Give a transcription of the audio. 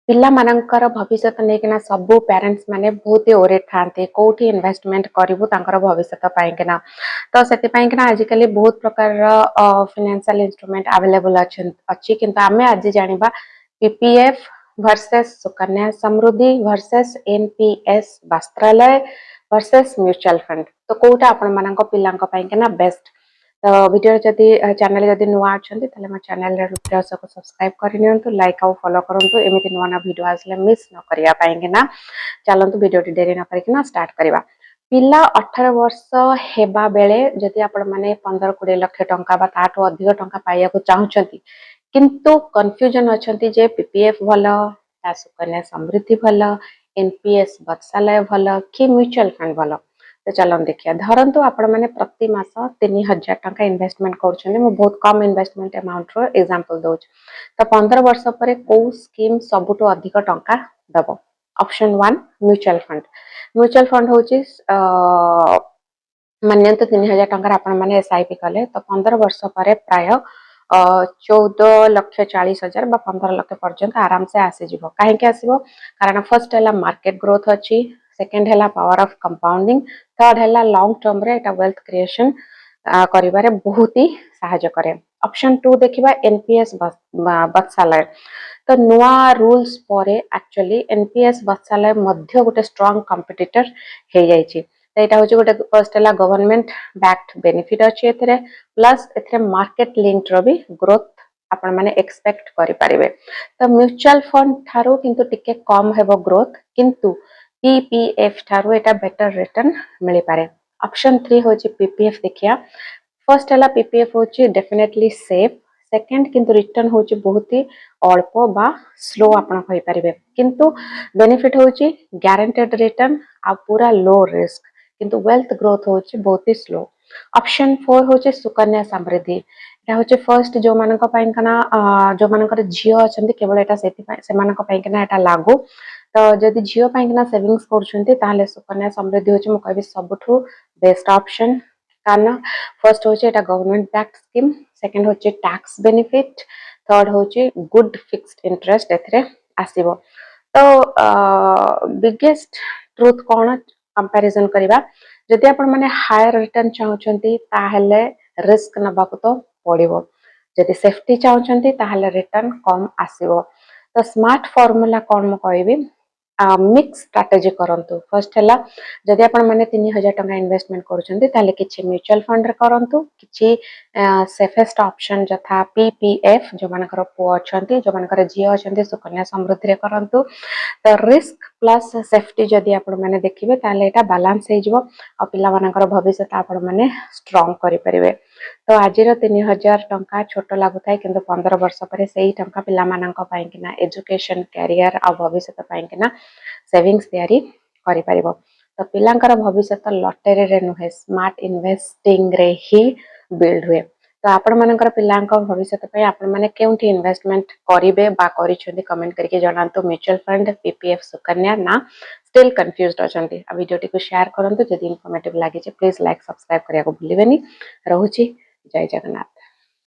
पिला मानकर भविष्य नहीं सबू पेरेंट्स माने बहुत ही ओरिएंट था कौटी इन्वेस्टमेंट करूँ भविष्य पाइकिना तो से आजिकल बहुत प्रकार फाइनेंशियल इंस्ट्रूमेंट अवेलेबल अच्छी किंतु आमे आज जानिबा PPF versus Sukanya Samriddhi versus NPS वस्त्रालय वर्सेस म्यूचुअल फंड तो कौटा आपण मानक पिलांक पाइकिना बेस्ट तो वीडियो जदि चैनल जदि नुआ अच्छे ताले मो चैनल रे रुद्रास को सब्सक्राइब करनियंतु लाइक आउ फॉलो करंतु एमिति नुआ ना वीडियो आसले मिस न करिया पाएंगे चलंतु वीडियो टी देरी न करके स्टार्ट करबा पिला 18 वर्ष हेबा बेले जदि आपण माने 15-20 लाख टंका बा ताठो अधिक टंका पाइया को चाहुचंती किंतु कंफ्यूजन अछंती जे पीपीएफ भलो ता सुकन्या समृद्धि भलो एनपीएस वत्सालय भलो कि म्यूचुअल फंड भलो तो चलो देखिए धरतु आपण मैंने प्रति मास 3000 टंका इन्वेस्टमेंट कर बहुत कम इन्वेस्टमेंट अमाउंट रो एग्जांपल दउछ तो 15 वर्ष पर को स्कीम सबुठो अधिक टंका दबो ऑप्शन 1 म्यूचुअल फंड होची मान्यंत 3000 टंका आपण माने एसआईपी कले तो 15 वर्ष पर प्राय 14,40,000 बा 15 लाख पर्यंत आराम से आसी जिवो काहे आसीबो कारण फर्स्ट है मार्केट ग्रोथ अच्छी सेकेंड है पावर ऑफ कंपाउंडिंग थर्ड है लॉन्ग टर्म रे एटा वेल्थ क्रिएशन करिबारे बहुत ही सहायता करे ऑप्शन 2 देखिबा एनपीएस वत्सालय तो नुआ रूल्स परे एक्चुअली एनपीएस वत्सालय मध्य गोटे स्ट्रांग कंपिटिटर हे जाईची तो एटा होची गोटे फर्स्ट है गवर्नमेंट बैक्ड बेनिफिट अच्छी एथरे प्लस एथरे मार्केट लिंक्ड रो भी ग्रोथ आपण माने एक्सपेक्ट करि पारिबे तो म्यूचुअल फंड थारो किंतु टिके कम हेबो ग्रोथ किंतु पीपीएफ थारो एटा बेटर रिटर्न मिली पारे ऑप्शन 3 होची पीपीएफ देखिया फर्स्ट है पीपीएफ होची डेफिनेटली सेफ सेकंड किंतु रिटर्न होची बहुत ही अल्प बा स्लो आपण कहि पारिबे किंतु बेनिफिट होची गारंटेड रिटर्न आ पूरा लो रिस्क किंतु वेल्थ ग्रोथ होची बहुत ही स्लो ऑप्शन 4 होची सुकन्या समृद्धि एटा होची फर्स्ट जो मानक पाइकना जो मानकर झियो अछंती केवल एटा सेति से मानक पाइकना एटा लागू तो जदि झियो पाइकना सेविंग्स करछंती ताले सुकन्या समृद्धि होची म कहबी सबठु बेस्ट ऑप्शन कारण फर्स्ट होची एटा गवर्नमेंट बैक्ड स्कीम सेकंड होची टैक्स बेनिफिट थर्ड होची गुड फिक्स्ड इंटरेस्ट एथरे आसीबो तो बिगेस्ट ट्रुथ कोन कंपैरिजन करिबा जदि आपण माने हायर रिटर्न चाहउछंती ताहले रिस्क नबाको तो पड़िबो जदि सेफ्टी चाहउछंती ताहले रिटर्न कम आसीबो तो स्मार्ट फार्मूला कोन म कहबी मिक्स स्ट्रैटेजी करंतु फर्स्ट है जदि आपण माने 3000 टंका इन्वेस्टमेंट करूछंती ताले किछि म्यूचुअल फंड रे करंतु किछि सेफेस्ट ऑप्शन जथा पीपीएफ जो मानकर पो अछंती जो मानकर जियो अछंती सुकन्या समृद्धि रे करंतु तो रिस्क प्लस सेफ्टी जदि आपण माने देखिबे ताले एटा बैलेंस हे जिवो आ पिला मानकर भविष्य आपण माने स्ट्रांग करि परिबे तो आजिर 3000 टंका छोट लागु थाए किंतु 15 वर्ष पर सेही टंका पिला मानक पाइकिना एजुकेशन कैरियर आ भविष्य पाइकिना सेविंग्स तैयारी करि परिबो तो पिलांकर भविष्य लॉटरी रे नुहे स्मार्ट इन्वेस्टिंग रे ही बिल्ड हुए तो आपण मानकर पिलांक भविष्य पे आपण माने केउंठी इन्वेस्टमेंट करिवे बा करिछंती कमेंट करके जणांतो म्यूचुअल फंड पीपीएफ सुकन्या ना स्टिल कंफ्यूज्ड अछंती आ वीडियो टी को शेयर करंतु जदि इन्फॉर्मेटिव लागि जे प्लीज लाइक सब्सक्राइब करिया को भूलिबेनी रहूची जय जगन्नाथ।